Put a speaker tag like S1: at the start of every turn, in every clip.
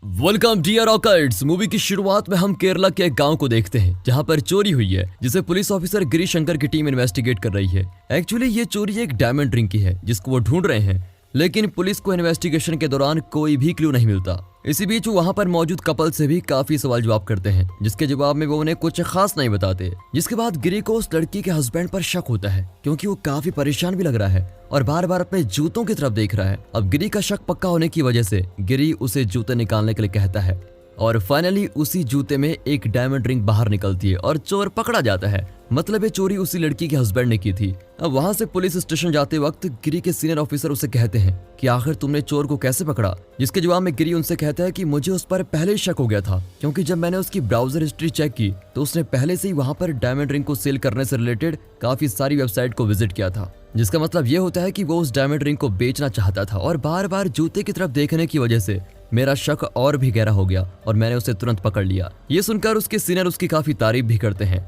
S1: Welcome dear ऑकर्ड्स। Movie की शुरुआत में हम केरला के एक गांव को देखते हैं जहां पर चोरी हुई है, जिसे पुलिस ऑफिसर गिरी शंकर की टीम इन्वेस्टिगेट कर रही है। एक्चुअली ये चोरी एक डायमंड रिंग की है जिसको वो ढूंढ रहे हैं, लेकिन पुलिस को इन्वेस्टिगेशन के दौरान कोई भी क्लू नहीं मिलता। इसी बीच वो वहाँ पर मौजूद कपल से भी काफी सवाल जवाब करते हैं, जिसके जवाब में वो उन्हें कुछ खास नहीं बताते। जिसके बाद गिरी को उस लड़की के हस्बैंड पर शक होता है, क्योंकि वो काफी परेशान भी लग रहा है और बार बार अपने जूतों की तरफ देख रहा है। अब गिरी का शक पक्का होने की वजह से गिरी उसे जूते निकालने के लिए कहता है और फाइनली उसी जूते में एक डायमंड रिंग बाहर निकलती है और चोर पकड़ा जाता है। मतलब ये चोरी उसी लड़की के हस्बैंड ने की थी। अब वहां से पुलिस स्टेशन जाते वक्त गिरी के सीनियर ऑफिसर उसे कहते हैं कि आखिर तुमने चोर को कैसे पकड़ा। जिसके जवाब में गिरी उनसे कहता है कि मुझे उस पर पहले ही शक हो गया था, क्योंकि जब मैंने उसकी ब्राउजर हिस्ट्री चेक की तो उसने पहले से ही वहां पर डायमंड रिंग को सेल करने से रिलेटेड काफी सारी वेबसाइट को विजिट किया था। जिसका मतलब ये होता है कि वो उस डायमंड रिंग को बेचना चाहता था और बार बार जूते की तरफ देखने की वजह से मेरा शक और भी गहरा हो गया और मैंने उसे तुरंत पकड़ लिया। ये सुनकर उसके सीनियर उसकी काफी तारीफ भी करते हैं।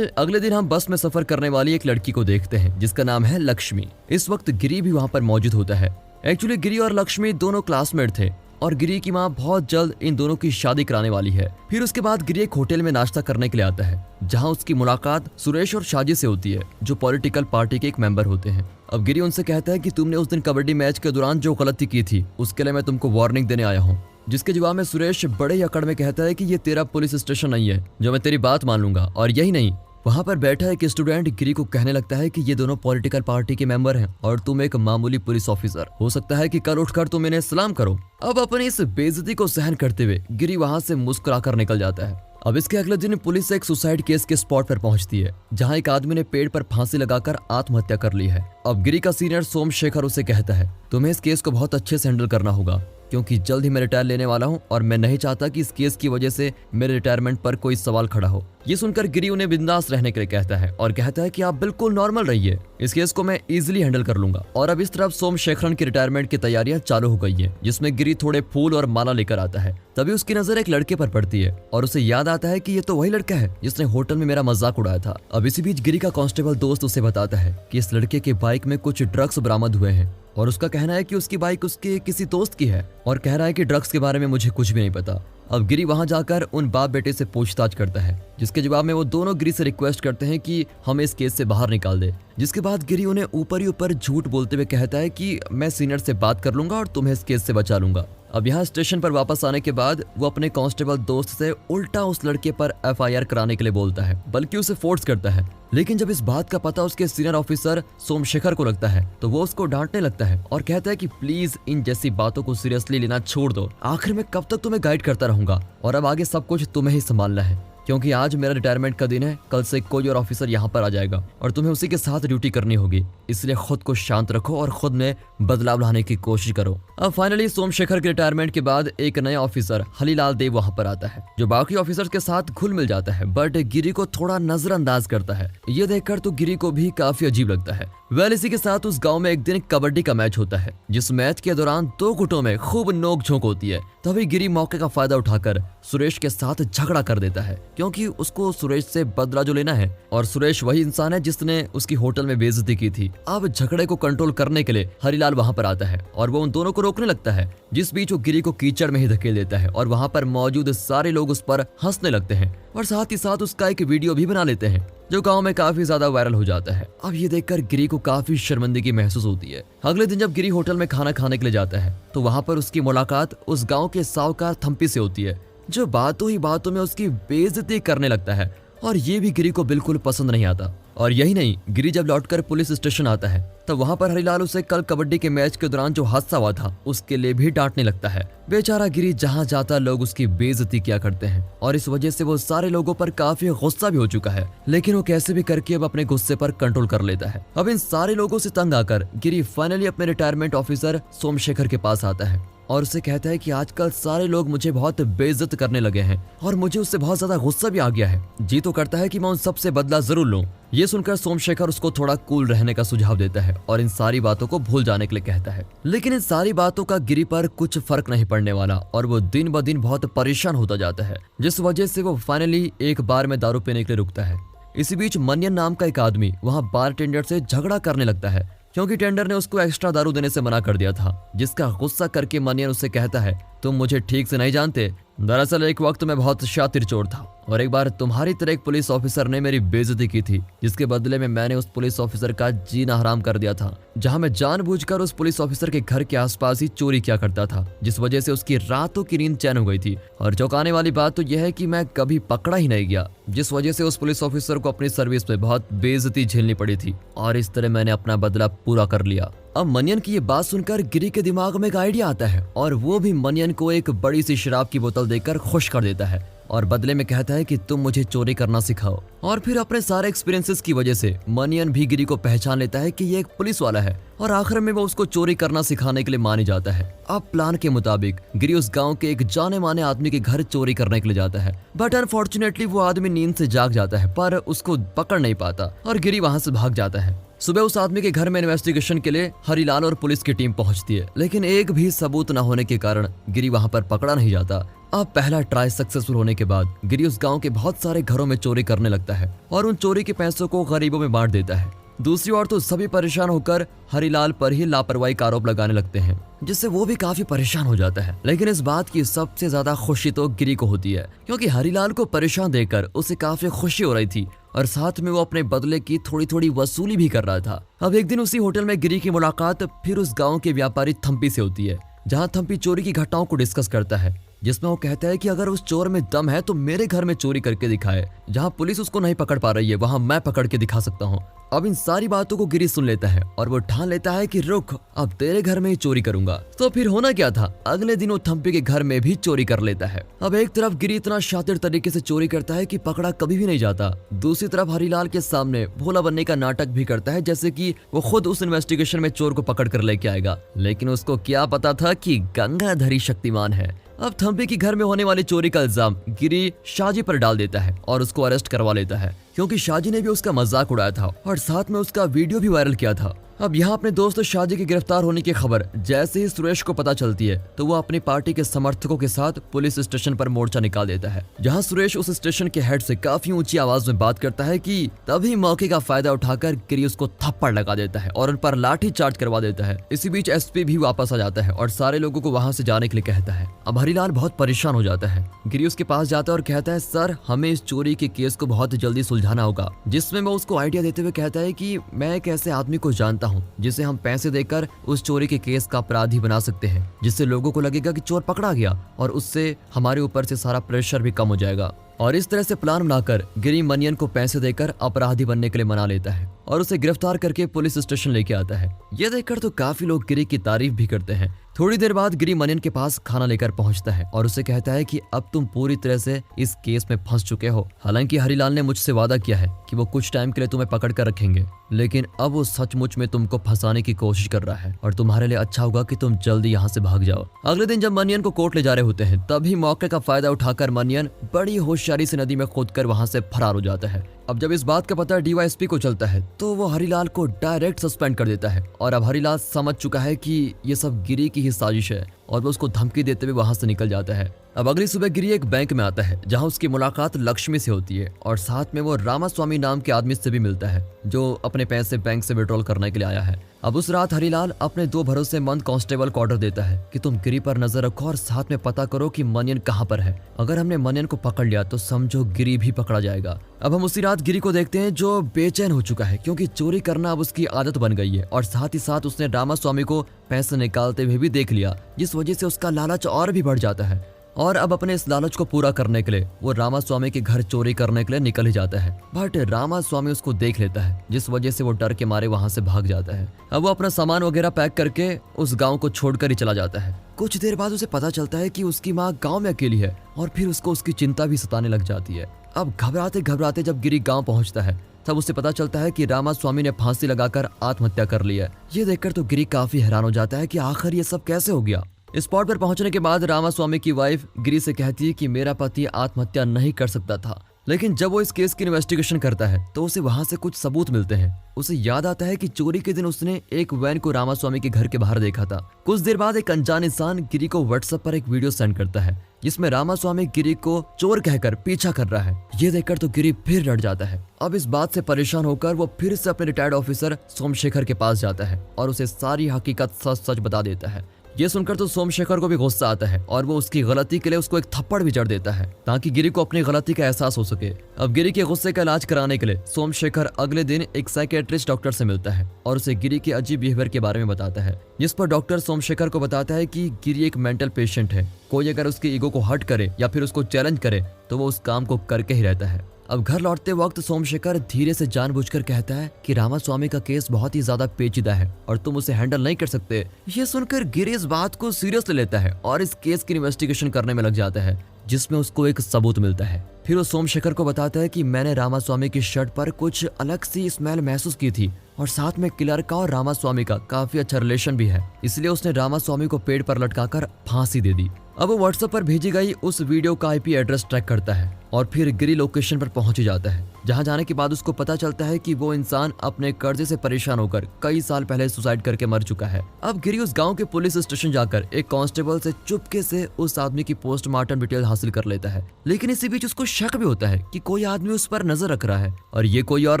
S1: अगले दिन हम बस में सफर करने वाली एक लड़की को देखते हैं जिसका नाम है लक्ष्मी। इस वक्त गिरी भी वहाँ पर मौजूद होता है। एक्चुअली गिरी और लक्ष्मी दोनों क्लासमेट थे और गिरी की माँ बहुत जल्द इन दोनों की शादी कराने वाली है। फिर उसके बाद गिरी एक होटल में नाश्ता करने के लिए आता है, जहाँ उसकी मुलाकात सुरेश और शाजी से होती है, जो पॉलिटिकल पार्टी के एक मेंबर होते हैं। अब गिरी उनसे कहता है कि तुमने उस दिन कबड्डी मैच के दौरान जो गलती की थी उसके लिए मैं तुमको वार्निंग देने आया हूँ। जिसके जवाब में सुरेश बड़े ही अकड़ में कहता है कि ये तेरा पुलिस स्टेशन नहीं है जो मैं तेरी बात मान लूंगा। और यही नहीं, वहाँ पर बैठा एक स्टूडेंट गिरी को कहने लगता है कि ये दोनों पॉलिटिकल पार्टी के मेंबर हैं और तुम एक मामूली पुलिस ऑफिसर। हो सकता है कि कल उठकर तुम इन्हें सलाम करो। अब अपनी इस बेइज्जती को सहन करते हुए गिरी वहाँ से मुस्कुराकर निकल जाता है। अब इसके अगले दिन पुलिस एक सुसाइड केस के स्पॉट पर पहुंचती है, जहां एक आदमी ने पेड़ पर फांसी लगाकर आत्महत्या कर ली है। अब गिरी का सीनियर सोमशेखर उसे कहता है तुम्हें इस केस को बहुत अच्छे से हैंडल करना होगा, क्योंकि जल्द ही मैं रिटायर लेने वाला हूं और मैं नहीं चाहता कि इस केस की वजह से मेरे रिटायरमेंट पर कोई सवाल खड़ा हो। ये सुनकर गिरी उन्हें बिंदास रहने के लिए कहता है और कहता है कि आप बिल्कुल नॉर्मल रहिए, इस केस को मैं इजीली हैंडल कर लूंगा। और अब इस तरफ सोमशेखरन की रिटायरमेंट की तैयारियां चालू हो गई है, जिसमें गिरी थोड़े फूल और माला लेकर आता है। तभी उसकी नजर एक लड़के पर पड़ती है और उसे याद आता है कि ये तो वही लड़का है जिसने होटल में मेरा मजाक उड़ाया था। अब इसी बीच गिरी का कांस्टेबल दोस्त उसे बताता है कि इस लड़के के बाइक में कुछ ड्रग्स बरामद हुए हैं और उसका कहना है कि उसकी बाइक उसके किसी दोस्त की है और कह रहा है कि ड्रग्स के बारे में मुझे कुछ भी नहीं पता। अब गिरी वहां जाकर उन बाप बेटे से पूछताछ करता है, जिसके जवाब में वो दोनों गिरी से रिक्वेस्ट करते हैं कि हमें इस केस से बाहर निकाल दे। जिसके बाद गिरी उन्हें ऊपर ही ऊपर झूठ बोलते हुए कहता है कि मैं सीनियर से बात कर लूंगा और तुम्हें इस केस से बचा लूंगा। अब यहाँ स्टेशन पर वापस आने के बाद वो अपने कांस्टेबल दोस्त से उल्टा उस लड़के पर FIR कराने के लिए बोलता है, बल्कि उसे फोर्स करता है। लेकिन जब इस बात का पता उसके सीनियर ऑफिसर सोमशेखर को लगता है तो वो उसको डांटने लगता है और कहता है कि प्लीज इन जैसी बातों को सीरियसली लेना छोड़ दो। आखिर में कब तक तुम्हें गाइड करता रहूंगा और अब आगे सब कुछ तुम्हें ही संभालना है, क्योंकि आज मेरा रिटायरमेंट का दिन है। कल से कोई और ऑफिसर यहाँ पर आ जाएगा और तुम्हें उसी के साथ ड्यूटी करनी होगी, इसलिए खुद को शांत रखो और खुद में बदलाव लाने की कोशिश करो। अब फाइनली सोमशेखर के रिटायरमेंट के बाद एक नया ऑफिसर हलीलाल देव वहाँ पर आता है, जो बाकी ऑफिसर्स के साथ घुल मिल जाता है, बट गिरी को थोड़ा नजरअंदाज करता है। ये देखकर तो गिरी को भी काफी अजीब लगता है। इसी के साथ उस गांव में एक दिन कबड्डी का मैच होता है, जिस मैच के दौरान दो गुटों में खूब नोक-झोंक होती है। तभी गिरी मौके का फायदा उठाकर सुरेश के साथ झगड़ा कर देता है, क्योंकि उसको सुरेश से बदला जो लेना है और सुरेश वही इंसान है जिसने उसकी होटल में बेइज्जती की थी। अब झगड़े को कंट्रोल करने के लिए हरिलाल वहां पर आता है और वो उन दोनों को रोकने लगता है, जिस बीच वो गिरी को कीचड़ में ही धकेल देता है और वहां पर मौजूद सारे लोग उस पर हंसने लगते हैं और साथ ही साथ उसका एक वीडियो भी बना लेते हैं, जो गांव में काफी ज्यादा वायरल हो जाता है। अब ये देखकर गिरी को काफी शर्मिंदगी महसूस होती है। अगले दिन जब गिरी होटल में खाना खाने के लिए जाता है तो वहां पर उसकी मुलाकात उस गांव के साहूकार थम्पी से होती है, जो बातों ही बातों में उसकी बेइज्जती करने लगता है और ये भी गिरी को बिल्कुल पसंद नहीं आता। और यही नहीं, गिरी जब लौटकर पुलिस स्टेशन आता है तो वहाँ पर हरिलाल उसे कल कबड्डी के मैच के दौरान जो हादसा हुआ था उसके लिए भी डांटने लगता है। बेचारा गिरी जहाँ जाता लोग उसकी बेइज्जती किया करते हैं और इस वजह से वो सारे लोगों पर काफी गुस्सा भी हो चुका है, लेकिन वो कैसे भी करके अब अपने गुस्से पर कंट्रोल कर लेता है। अब इन सारे लोगों से तंग आकर गिरी फाइनली अपने रिटायरमेंट ऑफिसर सोमशेखर के पास आता है और उसे कहता है कि आजकल सारे लोग मुझे बहुत बेइज्जत करने लगे हैं और मुझे उससे बहुत ज्यादा गुस्सा भी आ गया है। जी तो करता है कि मैं उन सबसे बदला जरूर लूं। ये सुनकर सोमशेखर उसको थोड़ा कूल रहने का सुझाव देता है और इन सारी बातों को भूल जाने के लिए कहता है, लेकिन इन सारी बातों का गिरी पर कुछ फर्क नहीं पड़ने वाला और वो दिन ब दिन बहुत परेशान होता जाता है, जिस वजह से वो फाइनली एक बार में दारू पीने के लिए रुकता है। इसी बीच मनियन नाम का एक आदमी वहाँ बारटेंडर से झगड़ा करने लगता है, क्योंकि टेंडर ने उसको एक्स्ट्रा दारू देने से मना कर दिया था, जिसका गुस्सा करके मनियन उससे कहता है, तुम मुझे ठीक से नहीं जानते। दरअसल एक वक्त मैं बहुत शातिर चोर था और एक बार तुम्हारी तरह एक पुलिस ऑफिसर ने मेरी बेइज्जती की थी, जिसके बदले में मैंने उस पुलिस ऑफिसर का जीना हराम कर दिया था। जहां मैं जानबूझकर उस पुलिस ऑफिसर के घर के आसपास ही चोरी किया करता था, जिस वजह से उसकी रातों की नींद चैन हो गई थी। और चौंकाने वाली बात तो यह है कि मैं कभी पकड़ा ही नहीं गया, जिस वजह से उस पुलिस ऑफिसर को अपनी सर्विस में बहुत बेइज्जती झेलनी पड़ी थी। और इस तरह मैंने अपना बदला पूरा कर लिया। अब मनियन की ये बात सुनकर गिरी के दिमाग में एक आइडिया आता है और वो भी मनियन को एक बड़ी सी शराब की बोतल देकर खुश कर देता है और बदले में कहता है कि तुम मुझे चोरी करना सिखाओ। और फिर अपने सारे एक्सपीरियंसेस की वजह से मनियन भी गिरी को पहचान लेता है कि ये एक पुलिस वाला है और आखिर में वो उसको चोरी करना सिखाने के लिए मान जाता है। अब प्लान के मुताबिक गिरी उस गांव के एक जाने माने आदमी के घर चोरी करने के लिए जाता है, बट अनफॉर्चुनेटली वो आदमी नींद से जाग जाता है पर उसको पकड़ नहीं पाता और गिरी वहां से भाग जाता है। सुबह उस आदमी के घर में इन्वेस्टिगेशन के लिए हरिलाल और पुलिस की टीम पहुंचती है, लेकिन एक भी सबूत न होने के कारण गिरी वहां पर पकड़ा नहीं जाता। अब पहला ट्राई सक्सेसफुल होने के बाद गिरी उस गांव के बहुत सारे घरों में चोरी करने लगता है और उन चोरी के पैसों को गरीबों में बांट देता है। दूसरी ओर तो सभी परेशान होकर हरिलाल पर ही लापरवाही का आरोप लगाने लगते हैं, जिससे वो भी काफी परेशान हो जाता है। लेकिन इस बात की सबसे ज्यादा खुशी तो गिरी को होती है, क्योंकि हरिलाल को परेशान देखकर उसे काफी खुशी हो रही थी और साथ में वो अपने बदले की थोड़ी थोड़ी वसूली भी कर रहा था। अब एक दिन उसी होटल में गिरी की मुलाकात फिर उस गाँव के व्यापारी थम्पी से होती है, जहाँ थम्पी चोरी की घटनाओं को डिस्कस करता है, जिसमें वो कहता है कि अगर उस चोर में दम है तो मेरे घर में चोरी करके दिखाए, जहां पुलिस उसको नहीं पकड़ पा रही है वहां मैं पकड़ के दिखा सकता हूं। अब इन सारी बातों को गिरी सुन लेता है और वो ठान लेता है कि रुक, अब तेरे घर में ही चोरी करूंगा। तो फिर होना क्या था, अगले दिन वो थम्पी के घर में भी चोरी कर लेता है। अब एक तरफ गिरी इतना शातिर तरीके से चोरी करता है कि पकड़ा कभी भी नहीं जाता, दूसरी तरफ हरिलाल के सामने भोला बनने का नाटक भी करता है, जैसे कि वो खुद उस इन्वेस्टिगेशन में चोर को पकड़ कर लेके आएगा। लेकिन उसको क्या पता था कि गंगाधरी शक्तिमान है। अब थम्पी की घर में होने वाली चोरी का इल्जाम गिरी शाजी पर डाल देता है और उसको अरेस्ट करवा लेता है, क्योंकि शाजी ने भी उसका मजाक उड़ाया था और साथ में उसका वीडियो भी वायरल किया था। अब यहाँ अपने दोस्त शाजी के गिरफ्तार होने की खबर जैसे ही सुरेश को पता चलती है तो वो अपनी पार्टी के समर्थकों के साथ पुलिस स्टेशन पर मोर्चा निकाल देता है, जहाँ सुरेश उस स्टेशन के हेड से काफी ऊंची आवाज में बात करता है कि तभी मौके का फायदा उठाकर गिरी उसको थप्पड़ लगा देता है और उन पर लाठी चार्ज करवा देता है। इसी बीच एसपी भी वापस आ जाता है और सारे लोगों को वहां से जाने के लिए कहता है। अब हरिलाल बहुत परेशान हो जाता है। गिरी उसके पास जाता है और कहता है, सर हमें इस चोरी के केस को बहुत जल्दी सुलझाना होगा, जिसमें वो उसको आइडिया देते हुए कहता है कि मैं एक ऐसे आदमी को जानता हूँ जिसे हम पैसे देकर उस चोरी के केस का अपराधी बना सकते हैं, जिससे लोगों को लगेगा कि चोर पकड़ा गया और उससे हमारे ऊपर से सारा प्रेशर भी कम हो जाएगा। और इस तरह से प्लान बनाकर गिरी मनियन को पैसे देकर अपराधी बनने के लिए मना लेता है और उसे गिरफ्तार करके पुलिस स्टेशन लेके आता है। ये देखकर तो काफी लोग गिरी की तारीफ भी करते हैं। थोड़ी देर बाद गिरी मनियन के पास खाना लेकर पहुंचता है और उसे कहता है कि अब तुम पूरी तरह से इस केस में फंस चुके हो। हालांकि हरिलाल ने मुझसे वादा किया है कि वो कुछ टाइम के लिए तुम्हें पकड़ कर रखेंगे, लेकिन अब वो सचमुच में तुमको फंसाने की कोशिश कर रहा है और तुम्हारे लिए अच्छा होगा कि तुम जल्दी यहाँ से भाग जाओ। अगले दिन जब मनियन को कोर्ट ले जा रहे होते हैं तभी मौके का फायदा उठाकर मनियन बड़ी होशियारी से नदी में कूदकर वहां से फरार हो जाता है। अब जब इस बात का पता डीवाईएसपी को चलता है तो वो हरिलाल को डायरेक्ट सस्पेंड कर देता है और अब हरिलाल समझ चुका है कि ये सब गिरी की ही साजिश है और वो उसको धमकी देते हुए वहां से निकल जाता है। अब अगली सुबह गिरी एक बैंक में आता है जहां उसकी मुलाकात लक्ष्मी से होती है और साथ में वो रामास्वामी नाम के आदमी से भी मिलता है जो अपने पैसे बैंक से विड्रॉल करने के लिए आया है। अब उस रात हरिलाल अपने दो भरोसेमंद कांस्टेबल को ऑर्डर देता है कि तुम गिरी पर नजर रखो और साथ में पता करो कि मनियन कहाँ पर है। अगर हमने मनियन को पकड़ लिया तो समझो गिरी भी पकड़ा जाएगा। अब हम उसी रात गिरी को देखते हैं जो बेचैन हो चुका है, क्योंकि चोरी करना अब उसकी आदत बन गई है और साथ ही साथ उसने रामास्वामी को पैसे निकालते हुए भी देख लिया, जिस वजह से उसका लालच और भी बढ़ जाता है और अब अपने इस लालच को पूरा करने के लिए वो रामास्वामी के घर चोरी करने के लिए निकल ही जाता है। बट रामास्वामी उसको देख लेता है, जिस वजह से वो डर के मारे वहां से भाग जाता है। अब वो अपना सामान वगैरह पैक करके उस गांव को छोड़कर ही चला जाता है। कुछ देर बाद उसे पता चलता है कि उसकी माँ गांव में अकेली है और फिर उसको उसकी चिंता भी सताने लग जाती है। अब घबराते घबराते जब गिरी गाँव पहुंचता है तब उसे पता चलता है कि रामास्वामी ने फांसी लगाकर आत्महत्या कर ली है। ये देखकर तो गिरी काफी हैरान हो जाता है कि आखिर ये सब कैसे हो गया। स्पॉट पर पहुंचने के बाद रामास्वामी की वाइफ गिरी से कहती है कि मेरा पति आत्महत्या नहीं कर सकता था, लेकिन जब वो इस केस की इन्वेस्टिगेशन करता है तो उसे वहां से कुछ सबूत मिलते हैं। उसे याद आता है कि चोरी के दिन उसने एक वैन को रामास्वामी के घर के बाहर देखा था। कुछ देर बाद एक अनजान इंसान गिरी को व्हाट्सएप पर एक वीडियो सेंड करता है जिसमें रामास्वामी गिरी को चोर कहकर पीछा कर रहा है। ये देखकर तो गिरी फिर डर जाता है। अब इस बात से परेशान होकर वो फिर से अपने रिटायर्ड ऑफिसर सोमशेखर के पास जाता है और उसे सारी हकीकत सच सच बता देता है। ये सुनकर तो सोमशेखर को भी गुस्सा आता है और वो उसकी गलती के लिए उसको एक थप्पड़ भी जड़ देता है ताकि गिरी को अपनी गलती का एहसास हो सके। अब गिरी के गुस्से का इलाज कराने के लिए सोमशेखर अगले दिन एक साइकियाट्रिस्ट डॉक्टर से मिलता है और उसे गिरी के अजीब बिहेवियर के बारे में बताता है, जिस पर डॉक्टर सोमशेखर को बताता है कि गिरी एक मेंटल पेशेंट है। कोई अगर उसके ईगो को हर्ट करे या फिर उसको चैलेंज करे तो वो उस काम को करके ही रहता है। अब घर लौटते वक्त सोमशेखर धीरे से जानबूझकर कहता है कि रामास्वामी का केस बहुत ही ज्यादा पेचीदा है और तुम उसे हैंडल नहीं कर सकते। ये सुनकर गिरी इस बात को सीरियस ले लेता है और इस केस की इन्वेस्टिगेशन करने में लग जाता है, जिसमें उसको एक सबूत मिलता है। फिर वो सोमशेखर को बताता है कि मैंने रामास्वामी की शर्ट पर कुछ अलग सी स्मेल महसूस की थी और साथ में किलर का और रामास्वामी का काफी अच्छा रिलेशन भी है, इसलिए उसने रामास्वामी को पेड़ पर लटकाकर फांसी दे दी। अब वो व्हाट्सएप पर भेजी गई उस वीडियो का आईपी एड्रेस ट्रैक करता है और फिर गिरी लोकेशन पर पहुंच जाता है, जहां जाने के बाद उसको पता चलता है कि वो इंसान अपने कर्जे से परेशान होकर कई साल पहले सुसाइड करके मर चुका है। अब गिरी उस गांव के पुलिस स्टेशन जाकर एक कांस्टेबल से चुपके से उस आदमी की पोस्टमार्टम डिटेल हासिल कर लेता है, लेकिन इसी बीच उसको शक भी होता है कि कोई आदमी उस पर नजर रख रहा है और ये कोई और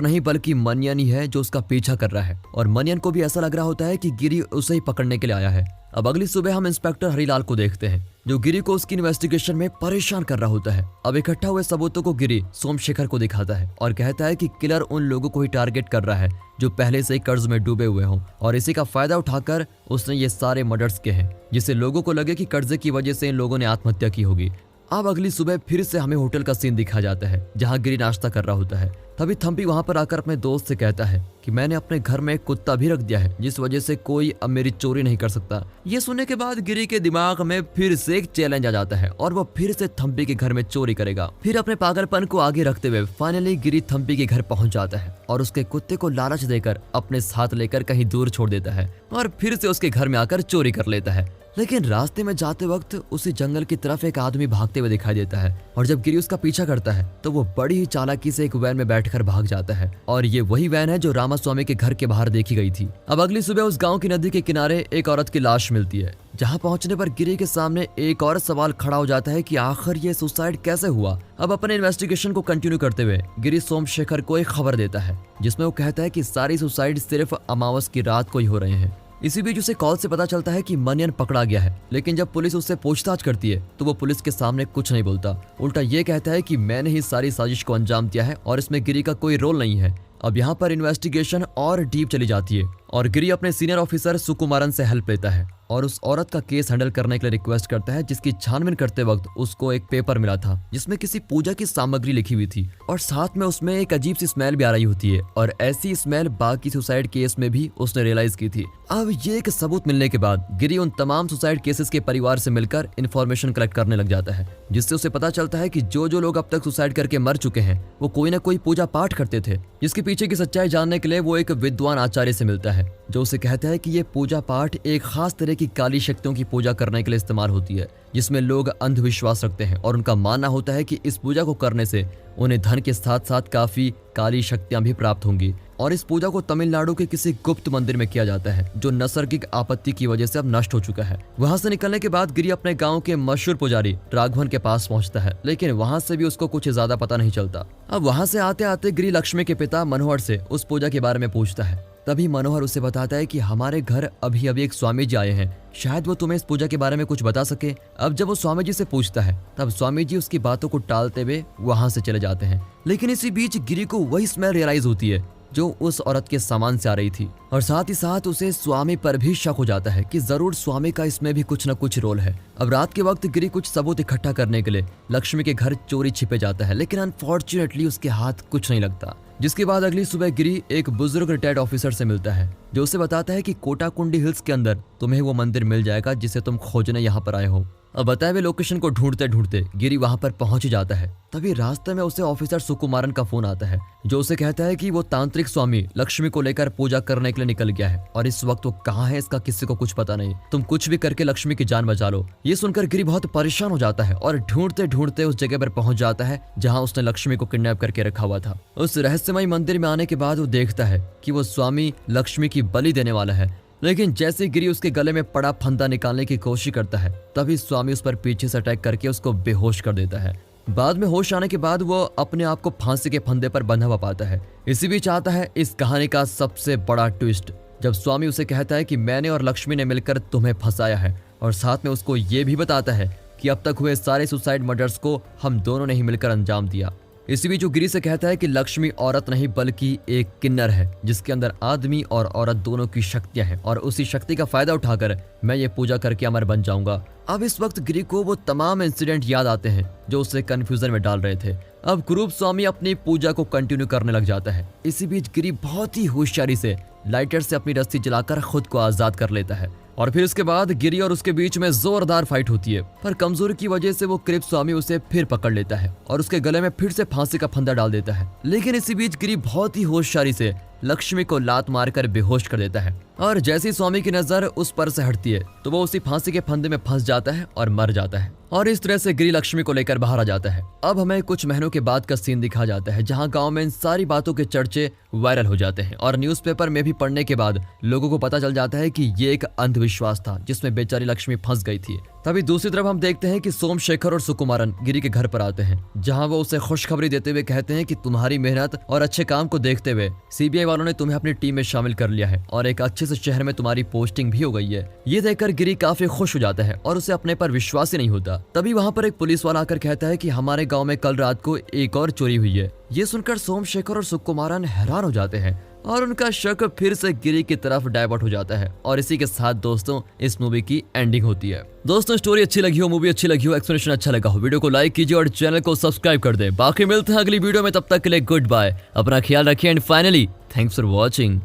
S1: नहीं बल्कि मनियन ही है जो उसका पीछा कर रहा है। और मनियन को भी ऐसा लग रहा होता है कि गिरी उसे ही पकड़ने के लिए आया है। अब अगली सुबह हम इंस्पेक्टर हरिलाल को देखते हैं जो गिरी को उसकी इन्वेस्टिगेशन में परेशान कर रहा होता है। अब इकट्ठा हुए सबूतों को गिरी सोमशेखर को दिखाता है और कहता है कि किलर उन लोगों को ही टारगेट कर रहा है जो पहले से ही कर्ज में डूबे हुए हों और इसी का फायदा उठाकर उसने ये सारे मर्डर्स किए हैं, जिससे लोगों को लगे कि कर्जे की वजह से इन लोगों ने आत्महत्या की होगी। अब अगली सुबह फिर से हमें होटल का सीन दिखाया जाता है जहां गिरी नाश्ता कर रहा होता है। तभी थम्पी वहां पर आकर अपने दोस्त से कहता है कि मैंने अपने घर में एक कुत्ता भी रख दिया है जिस वजह से कोई अब मेरी चोरी नहीं कर सकता। ये सुनने के बाद गिरी के दिमाग में फिर से एक चैलेंज आ जाता है और वो फिर से थम्पी के घर में चोरी करेगा। फिर अपने पागलपन को आगे रखते हुए फाइनली गिरी थम्पी के घर पहुंच जाता है और उसके कुत्ते को लालच देकर अपने साथ लेकर कहीं दूर छोड़ देता है और फिर से उसके घर में आकर चोरी कर लेता है। लेकिन रास्ते में जाते वक्त उसी जंगल की तरफ एक आदमी भागते हुए दिखाई देता है और जब गिरी उसका पीछा करता है तो वो बड़ी ही चालाकी से एक वैन में बैठकर भाग जाता है और ये वही वैन है जो रामास्वामी के घर के बाहर देखी गई थी। अब अगली सुबह उस गांव की नदी के किनारे एक औरत की लाश मिलती है, जहां पहुंचने पर गिरी के सामने एक और सवाल खड़ा हो जाता है कि आखिर ये सुसाइड कैसे हुआ। अब अपने इन्वेस्टिगेशन को कंटिन्यू करते हुए गिरी सोमशेखर को एक खबर देता है जिसमें वो कहता है कि सारी सुसाइड सिर्फ अमावस की रात को ही हो रहे हैं। इसी बीच उसे कॉल से पता चलता है कि मनियन पकड़ा गया है, लेकिन जब पुलिस उससे पूछताछ करती है तो वो पुलिस के सामने कुछ नहीं बोलता, उल्टा ये कहता है कि मैंने ही सारी साजिश को अंजाम दिया है और इसमें गिरी का कोई रोल नहीं है। अब यहाँ पर इन्वेस्टिगेशन और डीप चली जाती है और गिरी अपने सीनियर ऑफिसर सुकुमारन से हेल्प लेता है और उस औरत का केस हैंडल करने के लिए रिक्वेस्ट करता है, जिसकी छानबीन करते वक्त उसको एक पेपर मिला था जिसमें किसी पूजा की सामग्री लिखी हुई थी और साथ में उसमें एक अजीब सी स्मेल भी आ रही होती है और ऐसी स्मेल बाकी सुसाइड केस में भी उसने रियलाइज की थी। अब ये एक सबूत मिलने के बाद गिरी उन तमाम सुसाइड केसेस के परिवार से मिलकर इन्फॉर्मेशन कलेक्ट करने लग जाता है, जिससे उसे पता चलता है कि जो लोग अब तक सुसाइड करके मर चुके हैं वो कोई ना कोई पूजा पाठ करते थे। जिसके पीछे की सच्चाई जानने के लिए वो एक विद्वान आचार्य से मिलता है जो उसे कहता है कि ये पूजा पाठ एक खास तरह की काली शक्तियों की पूजा करने के लिए इस्तेमाल होती है, जिसमें लोग अंधविश्वास रखते हैं और उनका मानना होता है कि इस पूजा को करने से उन्हें धन के साथ साथ काफी काली शक्तियां भी प्राप्त होंगी। और इस पूजा को तमिलनाडु के किसी गुप्त मंदिर में किया जाता है जो नैसर्गिक आपत्ति की वजह से अब नष्ट हो चुका है। वहां से निकलने के बाद गिरी अपने गांव के मशहूर पुजारी राघवन के पास पहुंचता है, लेकिन वहां से भी उसको कुछ ज्यादा पता नहीं चलता। अब वहां से आते आते गिरी लक्ष्मी के पिता मनोहर से उस पूजा के बारे में पूछता है। तभी मनोहर उसे बताता है कि हमारे घर अभी अभी एक स्वामी जी आए हैं, शायद वो तुम्हें इस पूजा के बारे में कुछ बता सके। अब जब वो स्वामी जी से पूछता है तब स्वामी जी उसकी बातों को टालते हुए वहां से चले जाते हैं। लेकिन इसी बीच गिरी को वही स्मेल रियलाइज होती है जो उस औरत के सामान से आ रही थी और साथ ही साथ उसे स्वामी पर भी शक हो जाता है कि जरूर स्वामी का इसमें भी कुछ न कुछ रोल है। अब रात के वक्त गिरी कुछ सबूत इकट्ठा करने के लिए लक्ष्मी के घर चोरी छिपे जाता है, लेकिन अनफॉर्चुनेटली उसके हाथ कुछ नहीं लगता। जिसके बाद अगली सुबह गिरी एक बुजुर्ग रिटायर्ड ऑफिसर से मिलता है जो उसे बताता है कि कोटाकुंडी हिल्स के अंदर तुम्हें वो मंदिर मिल जाएगा जिसे तुम खोजने यहाँ पर आए हो। अब बताए हुए लोकेशन को ढूंढते ढूंढते गिरी वहां पर पहुंच ही जाता है। तभी रास्ते में उसे ऑफिसर सुकुमारन का फोन आता है, जो उसे कहता है कि वो तांत्रिक स्वामी लक्ष्मी को लेकर पूजा करने के लिए निकल गया है और इस वक्त वो कहाँ है इसका किसी को कुछ पता नहीं। तुम कुछ भी करके लक्ष्मी की जान बचा लो। ये सुनकर गिरी बहुत परेशान हो जाता है और ढूंढते ढूंढते उस जगह पर पहुंच जाता है जहाँ उसने लक्ष्मी को किडनैप करके रखा हुआ था। उस रहस्यमय मंदिर में आने के बाद वो देखता है कि वो स्वामी लक्ष्मी की बलि देने वाला है, लेकिन जैसे गिरी उसके गले में पड़ा फंदा निकालने की कोशिश करता है तभी स्वामी उस पर पीछे से अटैक करके उसको बेहोश कर देता है। बाद में होश आने के बाद वो अपने आप को फांसी के फंदे पर बंधा हुआ पाता है। इसी बीच आता है इस कहानी का सबसे बड़ा ट्विस्ट, जब स्वामी उसे कहता है कि मैंने और लक्ष्मी ने मिलकर तुम्हें फंसाया है और साथ में उसको ये भी बताता है कि अब तक हुए सारे सुसाइड मर्डर्स को हम दोनों ने ही मिलकर अंजाम दिया। इसी बीच वो गिरी से कहता है कि लक्ष्मी औरत नहीं बल्कि एक किन्नर है जिसके अंदर आदमी और औरत दोनों की शक्तियां हैं और उसी शक्ति का फायदा उठाकर मैं ये पूजा करके अमर बन जाऊंगा। अब इस वक्त गिरी को वो तमाम इंसिडेंट याद आते हैं जो उसे कंफ्यूजन में डाल रहे थे। अब कुरूप स्वामी अपनी पूजा को कंटिन्यू करने लग जाता है। इसी बीच गिरी बहुत ही होशियारी से लाइटर से अपनी रस्सी जलाकर खुद को आजाद कर लेता है और फिर उसके बाद गिरी और उसके बीच में जोरदार फाइट होती है, पर कमजोरी की वजह से वो क्रिप स्वामी उसे फिर पकड़ लेता है और उसके गले में फिर से फांसी का फंदा डाल देता है। लेकिन इसी बीच गिरी बहुत ही होशियारी से लक्ष्मी को लात मारकर बेहोश कर देता है और जैसे ही स्वामी की नजर उस पर से हटती है तो वो उसी फांसी के फंदे में फंस जाता है और मर जाता है और इस तरह से गिरी लक्ष्मी को लेकर बाहर आ जाता है। अब हमें कुछ महीनों के बाद का सीन दिखा जाता है जहां गांव में इन सारी बातों के चर्चे वायरल हो जाते हैं और न्यूज़पेपर में भी पढ़ने के बाद लोगों को पता चल जाता है कि ये एक अंधविश्वास था जिसमें बेचारी लक्ष्मी फंस गई थी। तभी दूसरी तरफ हम देखते हैं कि सोमशेखर और सुकुमारन गिरी के घर पर आते हैं जहां वो उसे खुशखबरी देते हुए कहते हैं कि तुम्हारी मेहनत और अच्छे काम को देखते हुए सीबीआई वालों ने तुम्हें अपनी टीम में शामिल कर लिया है और एक अच्छे से शहर में तुम्हारी पोस्टिंग भी हो गई है। ये देखकर गिरी काफी खुश हो जाता है और उसे अपने पर विश्वास ही नहीं होता। तभी वहाँ पर एक पुलिस वाला आकर कहता है कि हमारे गाँव में कल रात को एक और चोरी हुई है। ये सुनकर सोमशेखर और सुकुमारन हैरान हो जाते हैं और उनका शक फिर से गिरी की तरफ डाइवर्ट हो जाता है और इसी के साथ दोस्तों इस मूवी की एंडिंग होती है। दोस्तों स्टोरी अच्छी लगी हो, मूवी अच्छी लगी हो, एक्सप्लेनेशन अच्छा लगा हो, वीडियो को लाइक कीजिए और चैनल को सब्सक्राइब कर दे। बाकी मिलते हैं अगली वीडियो में, तब तक के लिए गुड बाय, अपना ख्याल रखिए and finally thanks for watching.